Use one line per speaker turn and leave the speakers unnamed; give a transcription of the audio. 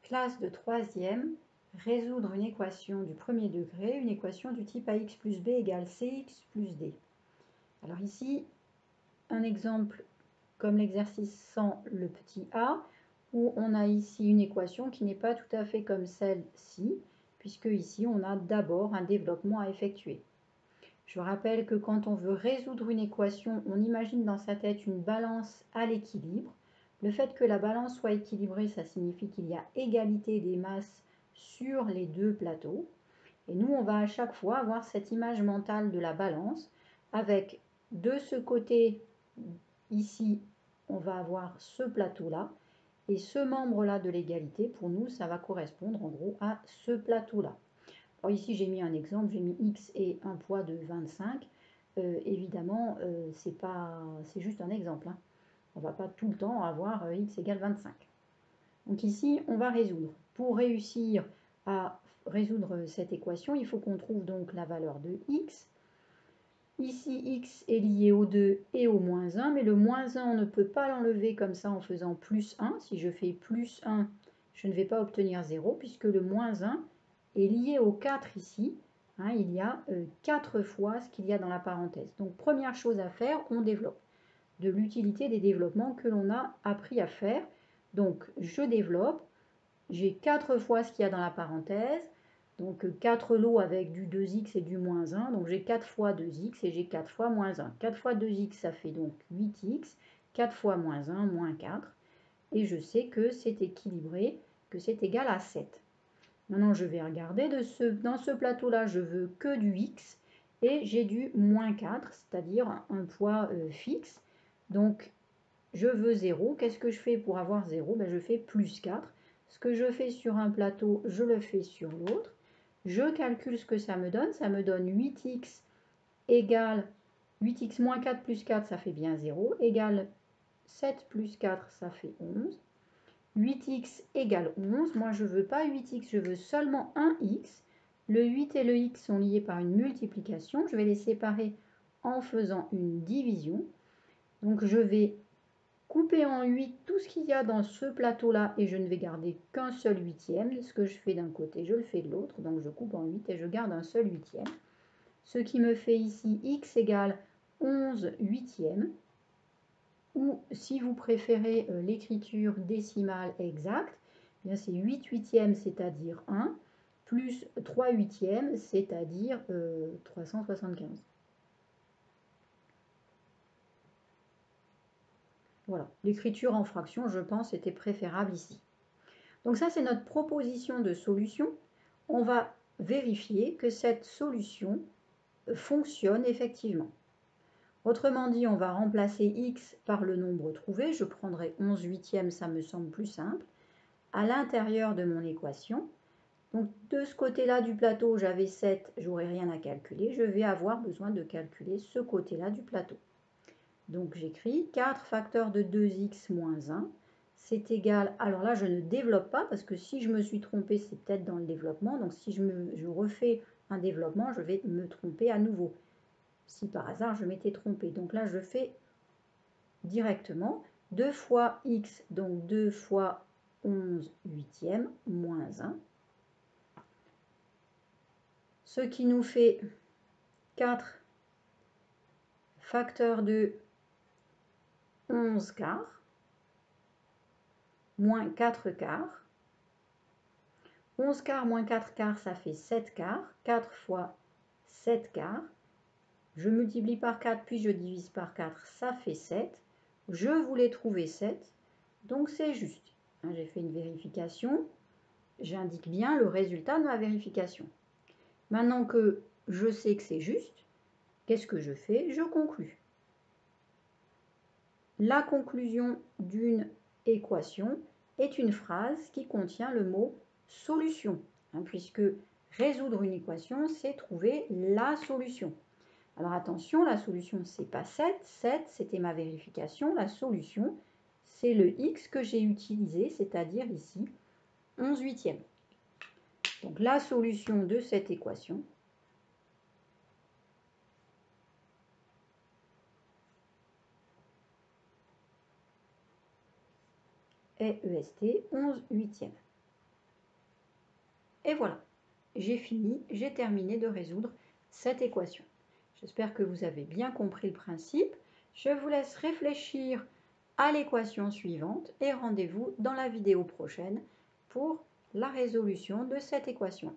Classe de troisième, résoudre une équation du premier degré, une équation du type ax plus b égale cx plus d. Alors ici, un exemple comme l'exercice sans le petit a, où on a ici une équation qui n'est pas tout à fait comme celle-ci, puisque ici on a d'abord un développement à effectuer. Je rappelle que quand on veut résoudre une équation, on imagine dans sa tête une balance à l'équilibre. Le fait que la balance soit équilibrée, ça signifie qu'il y a égalité des masses sur les deux plateaux. Et nous, on va à chaque fois avoir cette image mentale de la balance avec de ce côté, ici, on va avoir ce plateau-là. Et ce membre-là de l'égalité, pour nous, ça va correspondre en gros à ce plateau-là. Alors ici, j'ai mis un exemple, j'ai mis x et un poids de 25. Évidemment, c'est juste un exemple. Hein. On ne va pas tout le temps avoir x égale 25. Donc ici, on va résoudre. Pour réussir à résoudre cette équation, il faut qu'on trouve donc la valeur de x. Ici, x est lié au 2 et au moins 1, mais le moins 1, on ne peut pas l'enlever comme ça en faisant plus 1. Si je fais plus 1, je ne vais pas obtenir 0, puisque le moins 1 est lié au 4 ici. Hein, il y a 4 fois ce qu'il y a dans la parenthèse. Donc, première chose à faire, on développe. De l'utilité des développements que l'on a appris à faire. Donc, je développe. J'ai 4 fois ce qu'il y a dans la parenthèse. Donc 4 lots avec du 2x et du moins 1. Donc j'ai 4 fois 2x et j'ai 4 fois moins 1. 4 fois 2x, ça fait donc 8x. 4 fois moins 1, moins 4. Et je sais que c'est équilibré, que c'est égal à 7. Maintenant, je vais regarder. Dans ce plateau-là, je veux que du x. Et j'ai du moins 4, c'est-à-dire un poids fixe. Donc, je veux 0. Qu'est-ce que je fais pour avoir 0? Ben, je fais plus 4. Ce que je fais sur un plateau, je le fais sur l'autre. Je calcule ce que ça me donne. Ça me donne 8x égale 8x moins 4 plus 4, ça fait bien 0, égale 7 plus 4, ça fait 11. 8x égale 11. Moi, je ne veux pas 8x, je veux seulement 1x. Le 8 et le x sont liés par une multiplication. Je vais les séparer en faisant une division. Donc, je vais couper en 8 tout ce qu'il y a dans ce plateau-là et je ne vais garder qu'un seul huitième. Ce que je fais d'un côté, je le fais de l'autre. Donc, je coupe en 8 et je garde un seul huitième. Ce qui me fait ici x égale 11 huitièmes. Ou si vous préférez l'écriture décimale exacte, c'est 8 huitièmes, c'est-à-dire 1, plus 3 huitièmes, c'est-à-dire 375. Voilà, l'écriture en fraction, je pense, était préférable ici. Donc ça, c'est notre proposition de solution. On va vérifier que cette solution fonctionne effectivement. Autrement dit, on va remplacer x par le nombre trouvé. Je prendrai 11 huitièmes, ça me semble plus simple, à l'intérieur de mon équation. Donc de ce côté-là du plateau, j'avais 7, j'aurai rien à calculer. Je vais avoir besoin de calculer ce côté-là du plateau. Donc j'écris 4 facteurs de 2x moins 1, c'est égal, alors là je ne développe pas parce que si je me suis trompée, c'est peut-être dans le développement. Donc si je refais un développement, je vais me tromper à nouveau. Si par hasard je m'étais trompée. Donc là je fais directement 2 fois x, donc 2 fois 11 huitièmes moins 1. Ce qui nous fait 4 facteurs de 11 quarts, moins 4 quarts. 11 quarts moins 4 quarts, ça fait 7 quarts. 4 fois 7 quarts. Je multiplie par 4, puis je divise par 4, ça fait 7. Je voulais trouver 7, donc c'est juste. J'ai fait une vérification. J'indique bien le résultat de ma vérification. Maintenant que je sais que c'est juste, qu'est-ce que je fais? Je conclus. La conclusion d'une équation est une phrase qui contient le mot solution, puisque résoudre une équation, c'est trouver la solution. Alors attention, la solution, c'est pas 7. 7, c'était ma vérification. La solution, c'est le x que j'ai utilisé, c'est-à-dire ici 11 huitièmes. Donc la solution de cette équation est EST 11 huitièmes. Et voilà, j'ai fini, j'ai terminé de résoudre cette équation. J'espère que vous avez bien compris le principe. Je vous laisse réfléchir à l'équation suivante et rendez-vous dans la vidéo prochaine pour la résolution de cette équation.